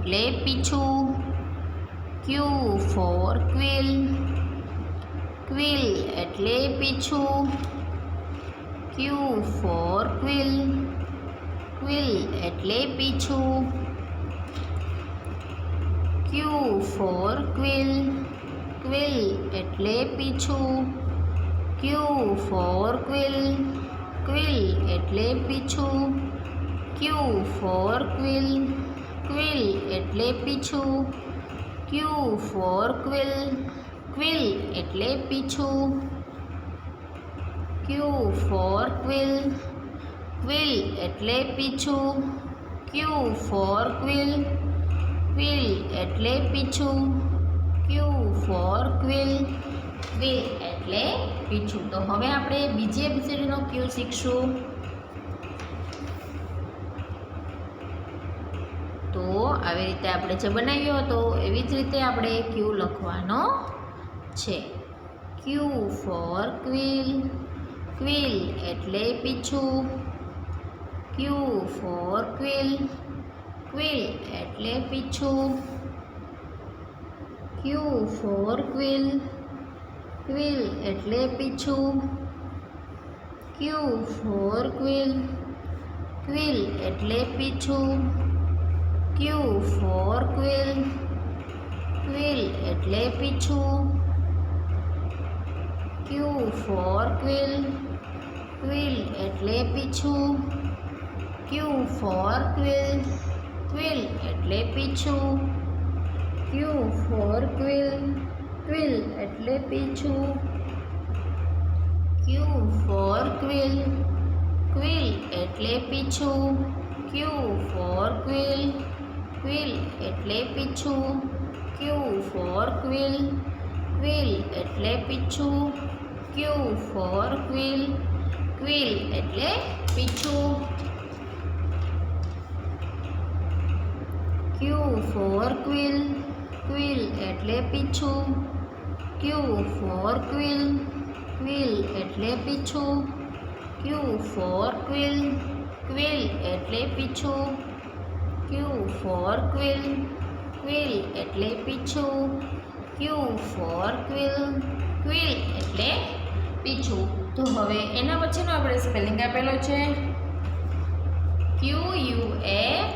એટલે પીછું. Q for quill. Quill એટલે પીછું. Q for quill. ક્વિલ એટલે પીછું. Q for quill. ક્વિલ એટલે પીછું. Q for quill. ક્વિલ એટલે પીછું. Q for quill. ક્વિલ એટલે પીછું. Q for quill. ક્વિલ એટલે પીછું. Q for quill. ક્વિલ એટલે પીછું. Q for quill. ક્વિલ એટલે પીછું. Q for quill. ક્વિલ એટલે પીછું. તો હવે આપણે બીજી એબીસીડીનો ક્યુ શીખશું. તો આવી રીતે આપણે જે બનાવ્યો હતો એવી જ રીતે આપણે ક્યુ લખવાનો છે. ક્યુ ફોર ક્વિલ. ક્વિલ એટલે પીછું. Q for quill. ક્વિલ એટલે પીછું. Q for quill. ક્વિલ એટલે પીછું. Q for quill. ક્વિલ એટલે પીછું. Q for quill. ક્વિલ એટલે પીછું. Q for quill. ક્વિલ એટલે પીછું. Q for quill. ક્વિલ એટલે પીછું. Q for quill. ક્વિલ એટલે પીછું. Q for quill. ક્વિલ એટલે પીછું. Q for quill. ક્વિલ એટલે પીછું. Q for quill. ક્વિલ એટલે પીછું. Q for quill. ક્વિલ એટલે પીછું. Q for quill. ક્વિલ એટલે પીછું. Q for quill. ક્વિલ એટલે પીછું. Q for quill. ક્વિલ એટલે પીછું. Q for quill. ક્વિલ એટલે પીછું. Q for quill. ક્વિલ એટલે પીછું. તો હવે એના પછીનો આપણે સ્પેલિંગ આપેલો છે QUATER.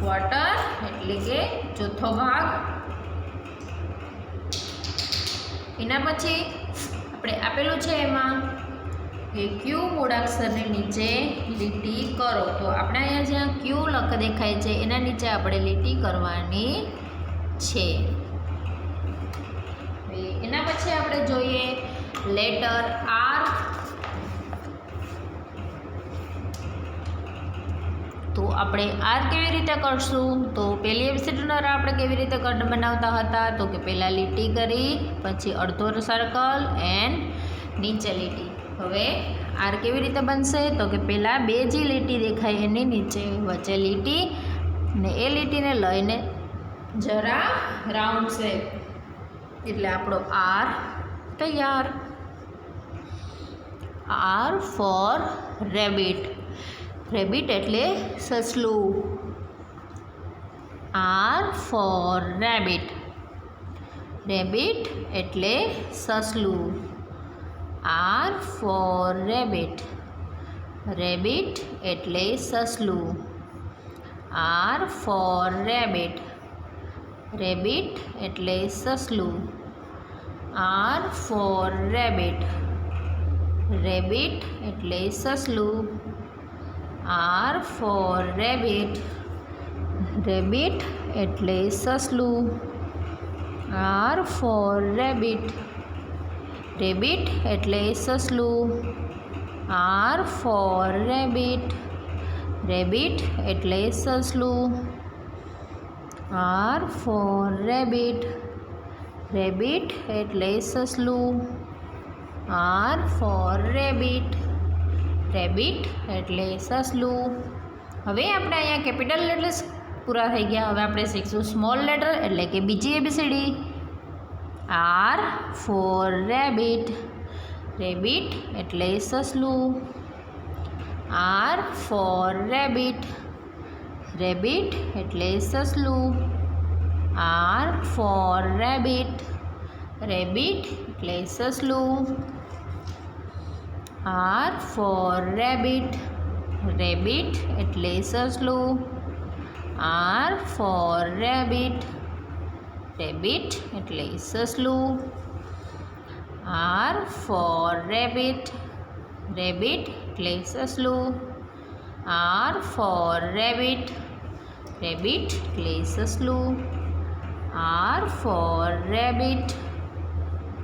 ક્વાર્ટર એટલે કે ચોથો ભાગ. એના પછી આપણે આપેલું છે એમાં કે ક્યુ મૂળાક્ષરની નીચે લીટી કરો. તો આપણે અહીંયા જ્યાં ક્યુ લખ દેખાય છે એના નીચે આપણે લીટી કરવાની છે. એના પછી આપણે જોઈએ લેટર આર. તો આપણે આર કેવી રીતે કરશું? તો પહેલી એબીસીડીનો આર આપણે કેવી રીતે બનાવતા હતા? તો કે પહેલાં લીટી કરી, પછી અડધો સર્કલ એન્ડ નીચે લીટી. હવે આર કેવી રીતે બનશે? તો કે પહેલાં બે જે લીટી દેખાય એની નીચે વચ્ચે લીટી, ને એ લીટીને લઈને જરા રાઉન્ડ શેપ, એટલે આપણો આર તૈયાર. R for rabbit. રેબિટ એટલે સસલું. R for rabbit. રેબિટ એટલે સસલું. R for rabbit. રેબિટ એટલે સસલું. R for rabbit. રેબિટ એટલે સસલું. R for rabbit. રેબિટ એટલે સસલું. R for rabbit. રેબિટ એટલે સસલું. R for rabbit. રેબિટ એટલે સસલું. R for rabbit. રેબિટ એટલે સસલું. R for rabbit. રેબિટ એટલે સસલું. R for rabbit. રેબિટ એટલે સસલું. હવે આપણે અહીંયા કેપિટલ લેટર્સ પૂરા થઈ ગયા. હવે આપણે શીખશું સ્મોલ લેટર એટલે કે બીજી A B C D. R for rabbit. Rabbit એટલે સસલું. R for rabbit. રેબિટ એટલે સસલું. R for rabbit. રેબિટ એટલે સસલું. R for rabbit. રેબિટ એટલે સસલું. R for rabbit. રેબિટ એટલે સસલું. R for rabbit. રેબિટ એટલે સસલું. R for rabbit. રેબિટ એટલે સસલું. R for rabbit.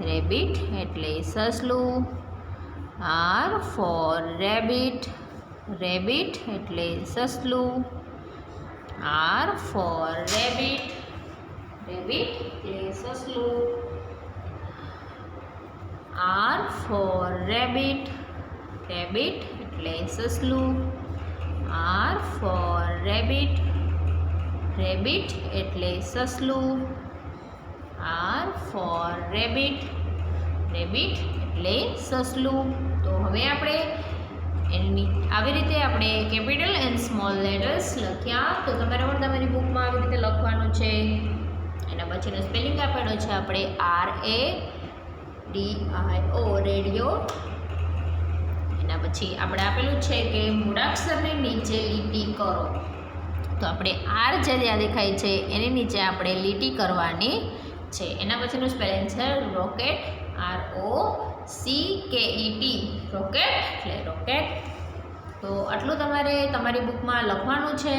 રેબિટ એટલે સસલું. R for rabbit. રેબિટ એટલે સસલું. R for rabbit. રેબિટ એટલે સસલું. R for rabbit. રેબિટ એટલે સસલું. R for rabbit. રેબિટ એટલે સસલું. R for rabbit. રેબિટ એટલે સસલું. તો હવે આપણે એની આવી રીતે આપણે કેપિટલ એન્ડ સ્મોલ લેટર્સ લખ્યા. તો તમારે પણ તમારી બુકમાં આવી રીતે લખવાનું છે. એના પછીનો સ્પેલિંગ આપેલો છે આપણે RADIO રેડિયો. એના પછી આપણે આપેલું છે કે મૂળાક્ષરની નીચે લીટી કરો. તો આપણે R જે ત્યાં દેખાય છે એની નીચે આપણે લીટી કરવાની છે. એના પછીનું સ્પેલિંગ છે રોકેટ. ROCKET. રોકેટ એટલે રોકેટ. તો આટલું તમારે તમારી બુકમાં લખવાનું છે.